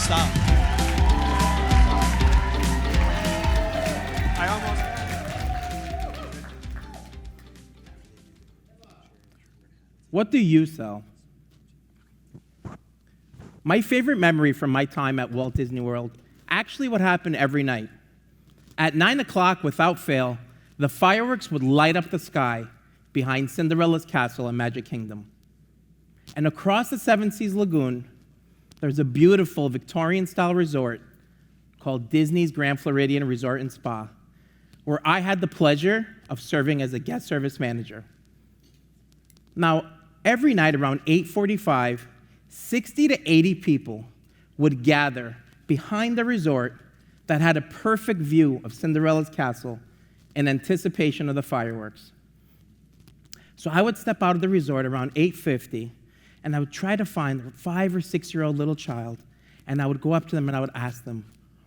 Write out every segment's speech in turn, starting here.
Stop. I almost. What do you sell? My favorite memory from my time at Walt Disney World actually what happened every night. At 9 o'clock, without fail, the fireworks would light up the sky behind Cinderella's castle in Magic Kingdom. And across the Seven Seas Lagoon, there's a beautiful Victorian-style resort called Disney's Grand Floridian Resort and Spa, where I had the pleasure of serving as a guest service manager. Now, every night around 8:45, 60 to 80 people would gather behind the resort that had a perfect view of Cinderella's castle in anticipation of the fireworks. So I would step out of the resort around 8:50, and I would try to find a 5 or 6-year-old little child, and I would go up to them and I would ask them,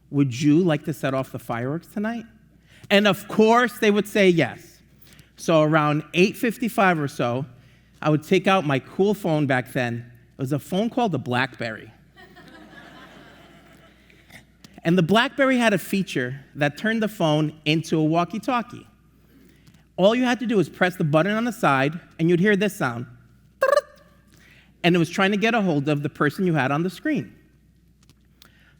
would you like to set off the fireworks tonight? And of course, they would say yes. So around 8:55 or so, I would take out my cool phone back then. It was a phone called the BlackBerry. And the BlackBerry had a feature that turned the phone into a walkie-talkie. All you had to do was press the button on the side, and you'd hear this sound. And it was trying to get a hold of the person you had on the screen.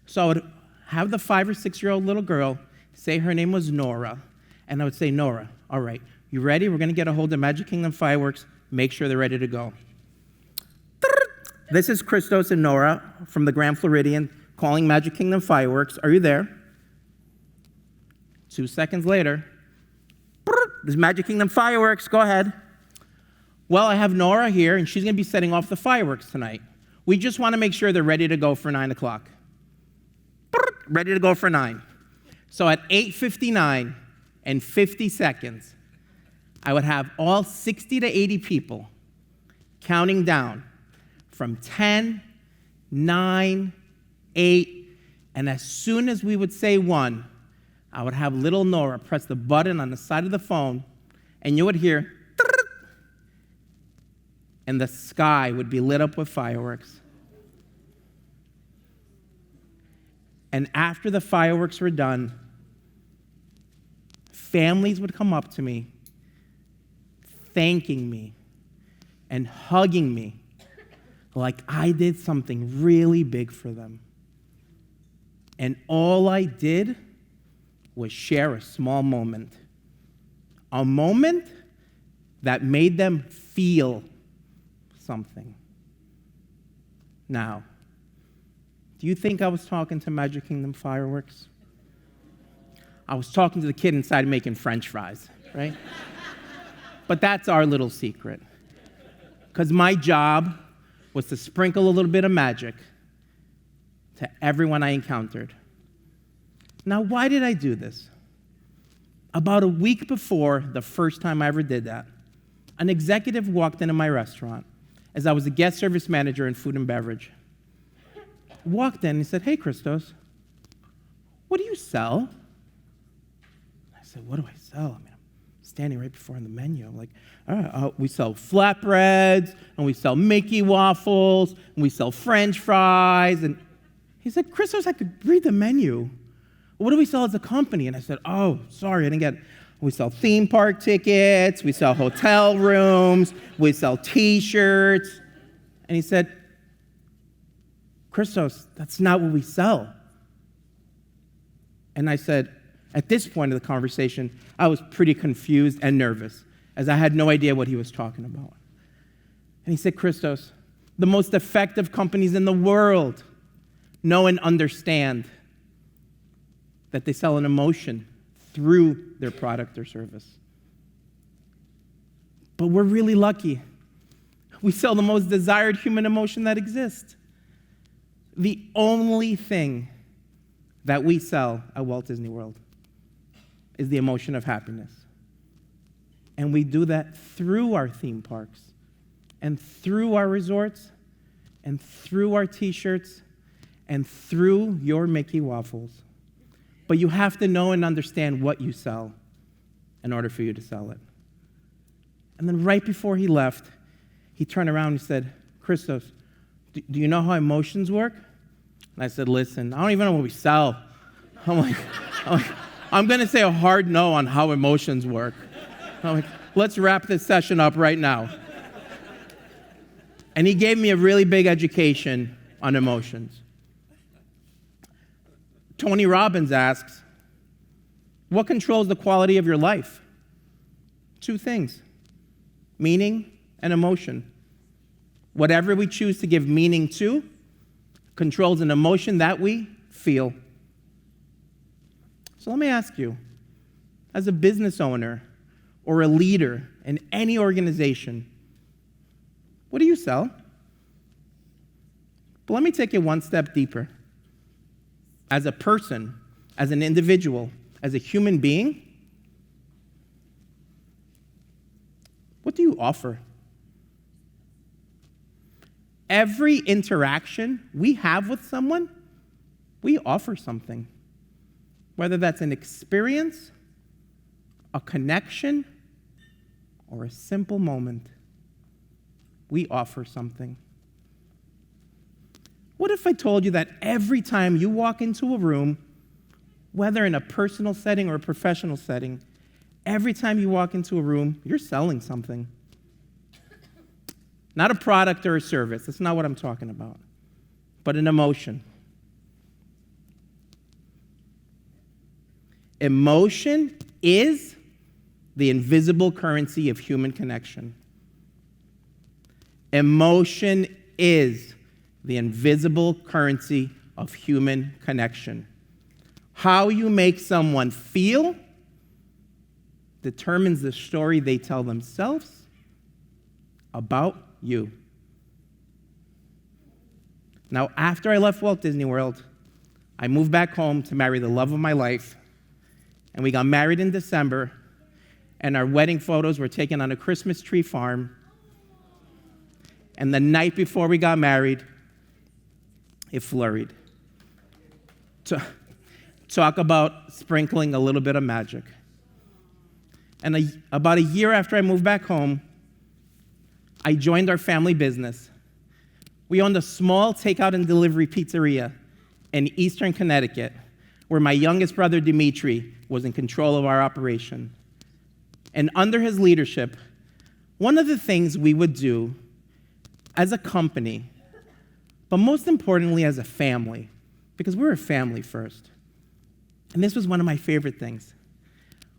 So I would have the 5 or 6-year-old little girl say her name was Nora, and I would say, Nora, all right, you ready? We're going to get a hold of Magic Kingdom fireworks. Make sure they're ready to go. This is Christos and Nora from the Grand Floridian calling Magic Kingdom fireworks. Are you there? 2 seconds later, there's Magic Kingdom fireworks. Go ahead. Well, I have Nora here, and she's going to be setting off the fireworks tonight. We just want to make sure they're ready to go for 9 o'clock. Ready to go for 9. So at 8:59 and 50 seconds, I would have all 60 to 80 people counting down from 10, 9, 8, and as soon as we would say 1, I would have little Nora press the button on the side of the phone, and you would hear, and the sky would be lit up with fireworks. And after the fireworks were done, families would come up to me, thanking me and hugging me like I did something really big for them. And all I did was share a small moment, a moment that made them feel something. Now, do you think I was talking to Magic Kingdom fireworks? I was talking to the kid inside making French fries, right? But that's our little secret. Because my job was to sprinkle a little bit of magic to everyone I encountered. Now, why did I do this? About a week before the first time I ever did that, an executive walked into my restaurant as I was a guest service manager in food and beverage. Walked in and he said, hey, Christos, what do you sell? I said, what do I sell? I mean, I'm standing right before on the menu. I'm like, all right, we sell flatbreads, and we sell Mickey waffles, and we sell French fries. And he said, Christos, I could read the menu. What do we sell as a company? And I said, oh, sorry, I didn't get it. We sell theme park tickets, we sell hotel rooms, we sell T-shirts. And he said, Christos, that's not what we sell. And I said, at this point of the conversation, I was pretty confused and nervous, as I had no idea what he was talking about. And he said, Christos, the most effective companies in the world know and understand that they sell an emotion through their product or service. But we're really lucky. We sell the most desired human emotion that exists. The only thing that we sell at Walt Disney World is the emotion of happiness. And we do that through our theme parks, and through our resorts, and through our T-shirts, and through your Mickey waffles. But you have to know and understand what you sell in order for you to sell it. And then right before he left, he turned around and he said, Christos, do you know how emotions work? And I said, listen, I don't even know what we sell. I'm like, I'm going to say a hard no on how emotions work. I'm like, let's wrap this session up right now. And he gave me a really big education on emotions. Tony Robbins asks, what controls the quality of your life? 2 things, meaning and emotion. Whatever we choose to give meaning to controls an emotion that we feel. So let me ask you, as a business owner or a leader in any organization, what do you sell? But let me take it one step deeper. As a person, as an individual, as a human being, what do you offer? Every interaction we have with someone, we offer something. Whether that's an experience, a connection, or a simple moment, we offer something. What if I told you that every time you walk into a room, whether in a personal setting or a professional setting, every time you walk into a room, you're selling something? Not a product or a service. That's not what I'm talking about. But an emotion. Emotion is the invisible currency of human connection. Emotion is the invisible currency of human connection. How you make someone feel determines the story they tell themselves about you. Now, after I left Walt Disney World, I moved back home to marry the love of my life, and we got married in December, and our wedding photos were taken on a Christmas tree farm. And the night before we got married, it flurried. Talk about sprinkling a little bit of magic. And about a year after I moved back home, I joined our family business. We owned a small takeout and delivery pizzeria in Eastern Connecticut, where my youngest brother, Dimitri, was in control of our operation. And under his leadership, one of the things we would do as a company, but most importantly as a family, because we're a family first, and this was one of my favorite things,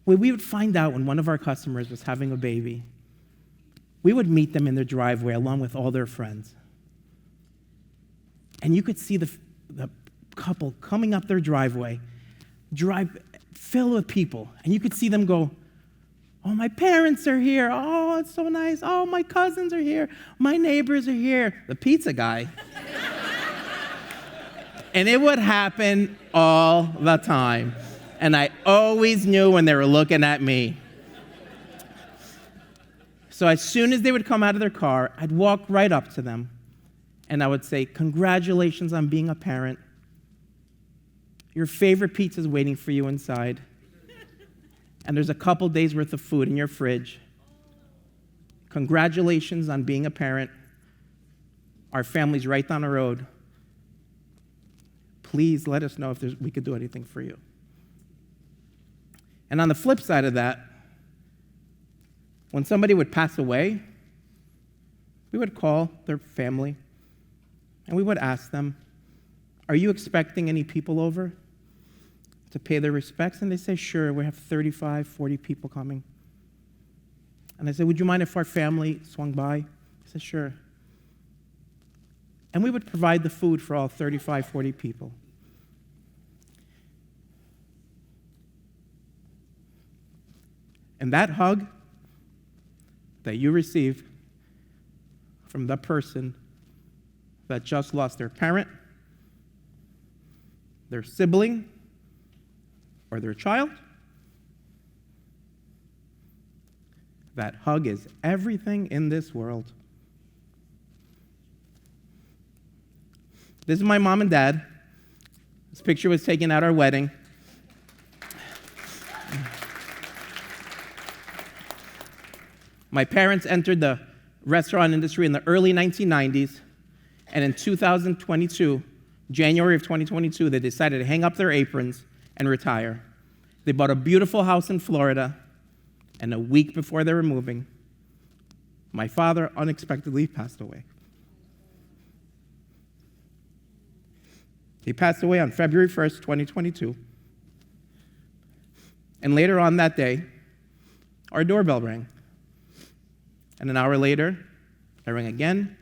we would find out when one of our customers was having a baby, we would meet them in their driveway along with all their friends. And you could see the couple coming up their driveway, filled with people, and you could see them go, oh, my parents are here. Oh, it's so nice. Oh, my cousins are here. My neighbors are here. The pizza guy. And it would happen all the time. And I always knew when they were looking at me. So as soon as they would come out of their car, I'd walk right up to them, and I would say, congratulations on being a parent. Your favorite pizza is waiting for you inside. And there's a couple days worth of food in your fridge. Congratulations on being a parent. Our family's right down the road. Please let us know if we could do anything for you. And on the flip side of that, when somebody would pass away, we would call their family and we would ask them, are you expecting any people over to pay their respects? And they say, sure, we have 35, 40 people coming. And I said, would you mind if our family swung by? He said, sure. And we would provide the food for all 35, 40 people. And that hug that you receive from the person that just lost their parent, their sibling, or their child, that hug is everything in this world. This is my mom and dad. This picture was taken at our wedding. My parents entered the restaurant industry in the early 1990s, and in 2022, January of 2022, they decided to hang up their aprons and retire. They bought a beautiful house in Florida, and a week before they were moving, my father unexpectedly passed away. He passed away on February 1st, 2022. And later on that day, our doorbell rang. And an hour later, it rang again.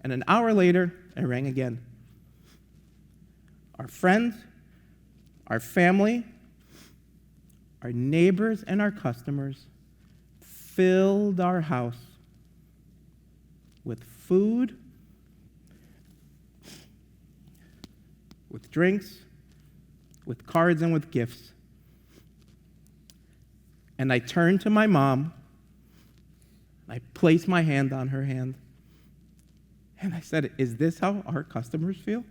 And an hour later, it rang again. Our friends, our family, our neighbors, and our customers filled our house with food, with drinks, with cards, and with gifts. And I turned to my mom, and I placed my hand on her hand, and I said, "Is this how our customers feel?"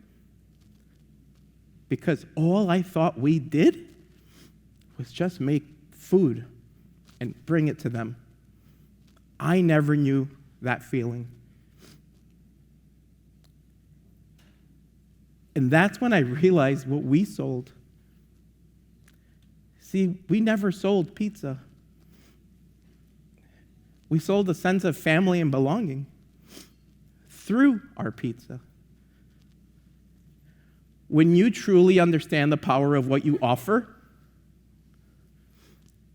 Because all I thought we did was just make food and bring it to them. I never knew that feeling. And that's when I realized what we sold. See, we never sold pizza. We sold a sense of family and belonging through our pizza. When you truly understand the power of what you offer,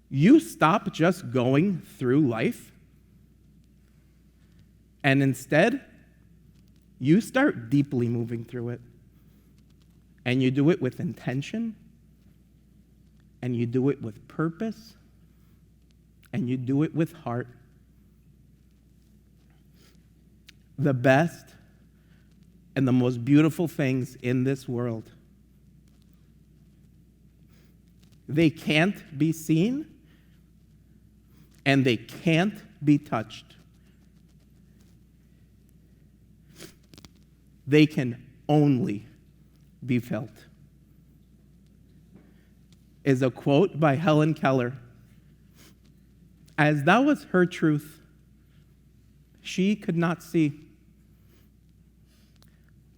you stop just going through life, and instead, you start deeply moving through it. And you do it with intention, and you do it with purpose, and you do it with heart. The best and the most beautiful things in this world, they can't be seen, and they can't be touched. They can only be felt. Is a quote by Helen Keller. As that was her truth, she could not see.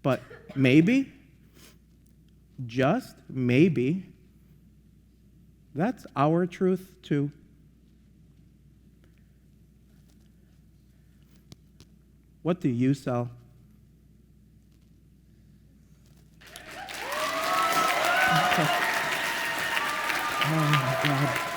But maybe, just maybe, that's our truth too. What do you sell? Oh my God.